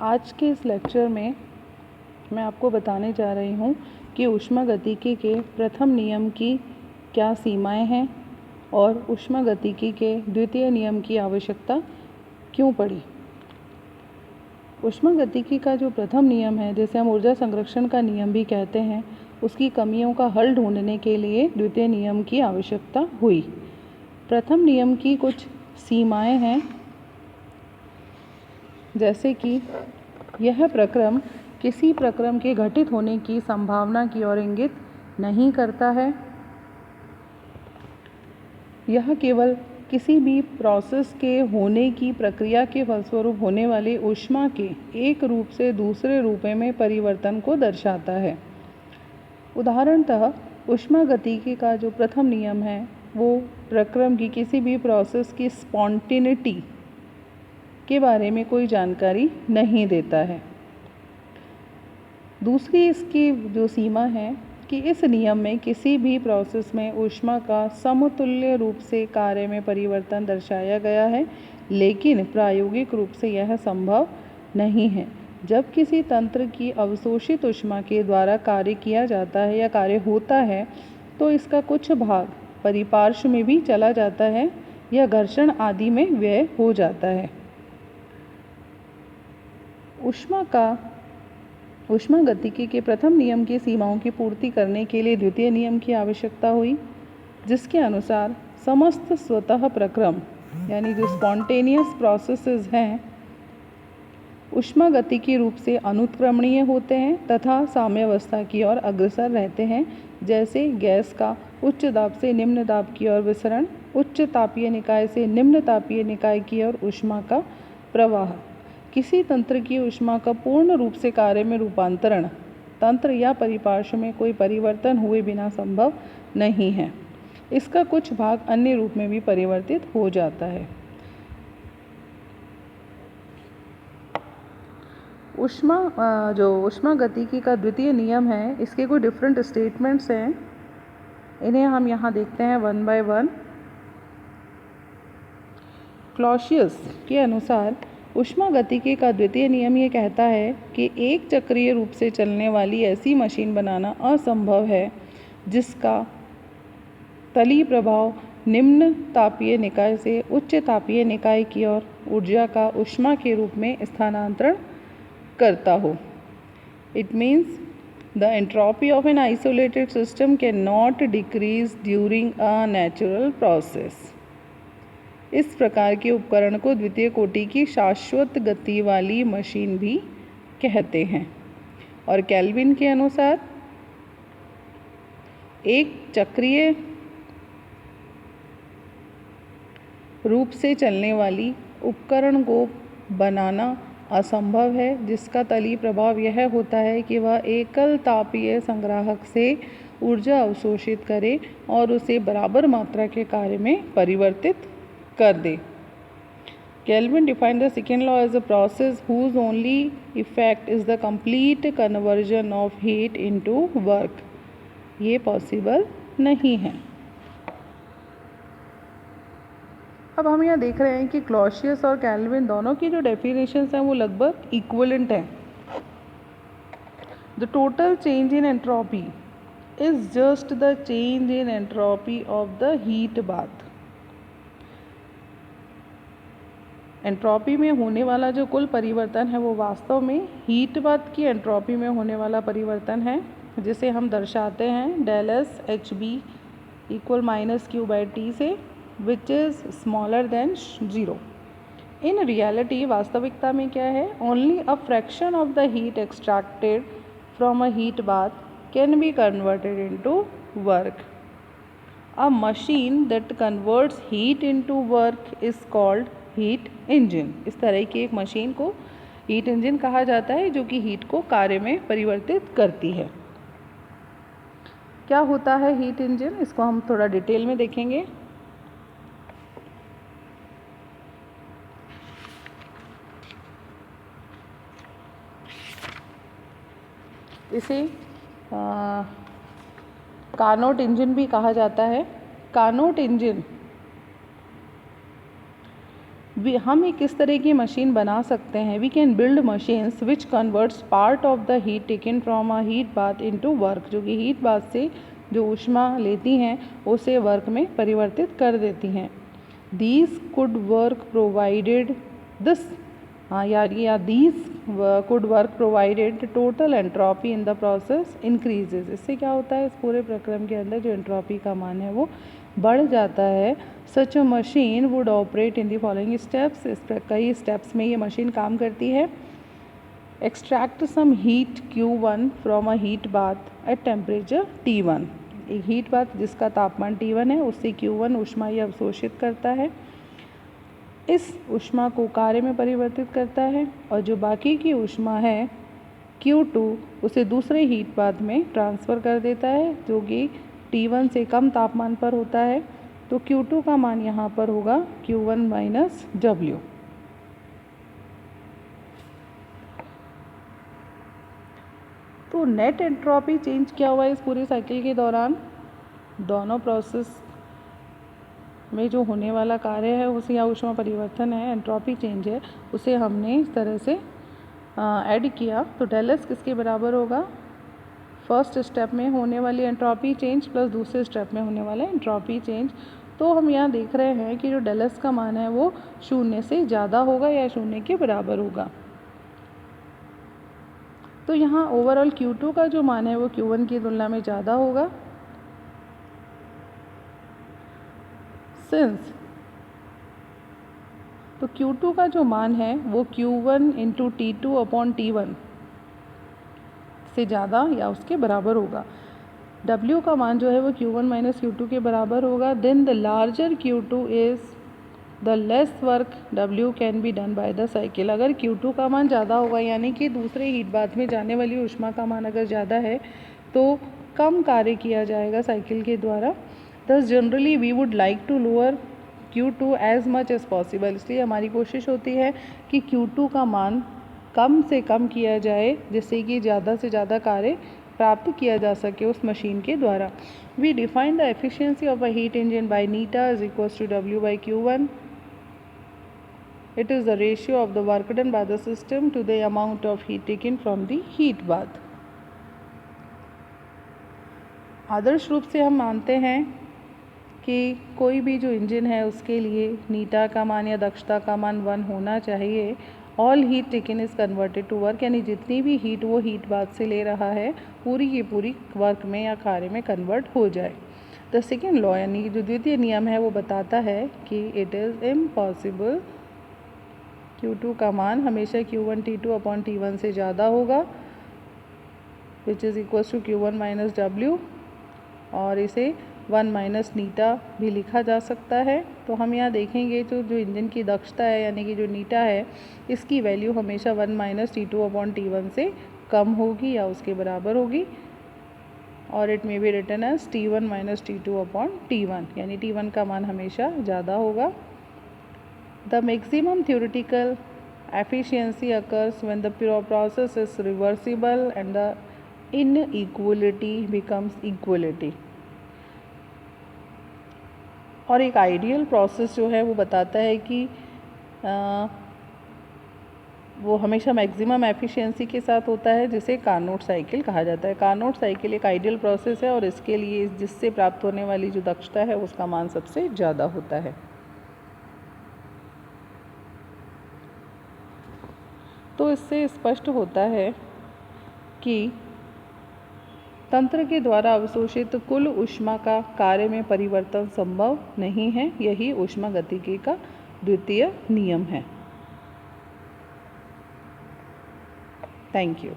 आज के इस लेक्चर में मैं आपको बताने जा रही हूँ कि ऊष्मागतिकी के प्रथम नियम की क्या सीमाएं हैं और ऊष्मागतिकी के द्वितीय नियम की आवश्यकता क्यों पड़ी। ऊष्मागतिकी का जो प्रथम नियम है, जिसे हम ऊर्जा संरक्षण का नियम भी कहते हैं, उसकी कमियों का हल ढूंढने के लिए द्वितीय नियम की आवश्यकता हुई। प्रथम नियम की कुछ सीमाएं हैं, जैसे कि यह प्रक्रम किसी प्रक्रम के घटित होने की संभावना की ओर इंगित नहीं करता है। यह केवल किसी भी प्रोसेस के होने की प्रक्रिया के फलस्वरूप होने वाली ऊष्मा के एक रूप से दूसरे रूप में परिवर्तन को दर्शाता है। उदाहरणतः ऊष्मागतिकी का जो प्रथम नियम है वो प्रक्रम की किसी भी प्रोसेस की स्पॉन्टेनिटी के बारे में कोई जानकारी नहीं देता है। दूसरी इसकी जो सीमा है कि इस नियम में किसी भी प्रोसेस में ऊष्मा का समतुल्य रूप से कार्य में परिवर्तन दर्शाया गया है, लेकिन प्रायोगिक रूप से यह संभव नहीं है। जब किसी तंत्र की अवशोषित ऊष्मा के द्वारा कार्य किया जाता है या कार्य होता है तो इसका कुछ भाग परिपार्श्व में भी चला जाता है या घर्षण आदि में व्यय हो जाता है। ऊष्मागतिकी के प्रथम नियम की सीमाओं की पूर्ति करने के लिए द्वितीय नियम की आवश्यकता हुई, जिसके अनुसार समस्त स्वतः प्रक्रम यानी जो स्पॉन्टेनियस प्रोसेसेस हैं ऊष्मागतिकी रूप से अनुत्क्रमणीय होते हैं तथा साम्यावस्था की ओर अग्रसर रहते हैं, जैसे गैस का उच्च दाब से निम्न दाब की ओर विसरण, उच्च तापीय निकाय से निम्न तापीय निकाय की ओर ऊष्मा का प्रवाह। किसी तंत्र की ऊष्मा का पूर्ण रूप से कार्य में रूपांतरण तंत्र या परिपार्श्व में कोई परिवर्तन हुए बिना संभव नहीं है। इसका कुछ भाग अन्य रूप में भी परिवर्तित हो जाता है। ऊष्मागतिकी का द्वितीय नियम है, इसके कुछ डिफरेंट स्टेटमेंट्स हैं, इन्हें हम यहाँ देखते हैं वन बाय वन। क्लॉसियस के अनुसार ऊष्मागतिकी का द्वितीय नियम ये कहता है कि एक चक्रीय रूप से चलने वाली ऐसी मशीन बनाना असंभव है जिसका तली प्रभाव निम्न तापीय निकाय से उच्च तापीय निकाय की ओर ऊर्जा का ऊष्मा के रूप में स्थानांतरण करता हो। It means the entropy of an isolated system cannot decrease during a natural process. इस प्रकार के उपकरण को द्वितीय कोटि की शाश्वत गति वाली मशीन भी कहते हैं। और केल्विन के अनुसार एक चक्रीय रूप से चलने वाली उपकरण को बनाना असंभव है जिसका तली प्रभाव यह होता है कि वह एकल तापीय संग्राहक से ऊर्जा अवशोषित करे और उसे बराबर मात्रा के कार्य में परिवर्तित कर दे। Kelvin defined the second law as a process whose only effect is the complete conversion of heat into work. ये पॉसिबल नहीं है। अब हम यहाँ देख रहे हैं कि क्लॉसियस और केल्विन दोनों की जो डेफिनेशंस हैं वो लगभग इक्वलेंट हैं। The total change in entropy is just the change in entropy of the heat bath. Entropy में होने वाला जो कुल परिवर्तन है वो वास्तव में हीट बाथ की एंट्रोपी में होने वाला परिवर्तन है, जिसे हम दर्शाते हैं del S H B equal minus Q by T से, which is smaller than 0। In reality वास्तविकता में क्या है, only a fraction of the heat extracted from a heat bath can be converted into work. A machine that converts heat into work is called heat engine. इस तरह की एक machine को heat engine कहा जाता है जो कि हीट को कार्य में परिवर्तित करती है। क्या होता है हीट इंजन, इसको हम थोड़ा डिटेल में देखेंगे। इसे कार्नोट इंजन भी कहा जाता है। कार्नोट इंजन हम एक किस तरह की मशीन बना सकते हैं? We can build machines which converts part of the heat taken from a heat bath into work, जो कि हीट बाथ से जो ऊष्मा लेती हैं उसे वर्क में परिवर्तित कर देती हैं। These could work provided this these could work provided total entropy in the process increases. इससे क्या होता है, इस पूरे प्रक्रम के अंदर जो एंट्रोपी का मान है वो बढ़ जाता है। Such a machine would operate in the following steps, इस पर कई स्टेप्स में ये मशीन काम करती है। Extract some heat Q1 from a heat bath at temperature T1, एक हीट बाथ जिसका तापमान T1 है उससे Q1 ऊष्मा ये अवशोषित करता है, इस ऊष्मा को कार्य में परिवर्तित करता है और जो बाकी की ऊष्मा है Q2 उसे दूसरे हीट बाथ में ट्रांसफ़र कर देता है जो कि T1 से कम तापमान पर होता है। तो Q2 का मान यहाँ पर होगा Q1 माइनस W। तो नेट एंट्रोपी चेंज क्या हुआ इस पूरे साइकिल के दौरान? दोनों प्रोसेस में जो होने वाला कार्य है उसे या ऊष्मा परिवर्तन है, एंट्रोपी चेंज है, उसे हमने इस तरह से ऐड किया। तो डेल एस किसके बराबर होगा? फर्स्ट स्टेप में होने वाली एंट्रोपी चेंज प्लस दूसरे स्टेप में होने वाला एंट्रोपी चेंज। तो हम यहाँ देख रहे हैं कि जो डेल एस का मान है वो 0 से ज़्यादा होगा या 0 के बराबर होगा। तो यहाँ ओवरऑल Q2 का जो मान है वो Q1 की तुलना में ज़्यादा होगा। सिंस तो Q2 का जो मान है वो Q1 into T2 upon T1 से ज़्यादा या उसके बराबर होगा। W का मान जो है वो Q1 माइनस Q2 के बराबर होगा। Then the larger Q2 is the less work W can be done by the cycle. अगर Q2 का मान ज़्यादा होगा यानी कि दूसरे हीट बाथ में जाने वाली ऊष्मा का मान अगर ज़्यादा है तो कम कार्य किया जाएगा साइकिल के द्वारा। Thus generally we would like to lower Q2 as much as possible, इसलिए हमारी कोशिश होती है कि Q2 का मान कम से कम किया जाए जिससे कि ज़्यादा से ज़्यादा कार्य प्राप्त किया जा सके उस मशीन के द्वारा। We define the efficiency of a heat engine by eta is equals to W by Q1। It is the ratio of the work done by the system to the amount of heat taken from the heat bath। आदर्श रूप से हम मानते हैं कि कोई भी जो engine है उसके लिए नीटा का मान या दक्षता का मान 1 होना चाहिए। All heat taken is converted to work, यानी जितनी भी हीट वो हीट बाथ से ले रहा है पूरी की पूरी वर्क में या कार्य में कन्वर्ट हो जाए। द सेकेंड लॉ यानी जो द्वितीय नियम है वो बताता है कि इट इज़ इम्पॉसिबल Q2 का मान हमेशा Q1 T2 अपॉन T1 से ज़्यादा होगा which is equals to Q1 minus W, और इसे 1 माइनस नीटा भी लिखा जा सकता है। तो हम यहाँ देखेंगे तो जो इंजन की दक्षता है यानी कि जो नीटा है इसकी वैल्यू हमेशा 1 माइनस T2 अपॉन T1 से कम होगी या उसके बराबर होगी, और it may be written as T1 minus T2 upon T1, यानी T1 का मान हमेशा ज़्यादा होगा। The maximum theoretical efficiency occurs when the process is reversible and the inequality becomes equality। और एक आइडियल प्रोसेस जो है वो बताता है कि वो हमेशा मैक्सिमम एफिशिएंसी के साथ होता है जिसे कार्नोट साइकिल कहा जाता है। कार्नोट साइकिल एक आइडियल प्रोसेस है और इसके लिए जिससे प्राप्त होने वाली जो दक्षता है उसका मान सबसे ज़्यादा होता है। तो इससे स्पष्ट होता है कि तंत्र के द्वारा अवशोषित कुल ऊष्मा का कार्य में परिवर्तन संभव नहीं है। यही ऊष्मागतिकी का द्वितीय नियम है। Thank you.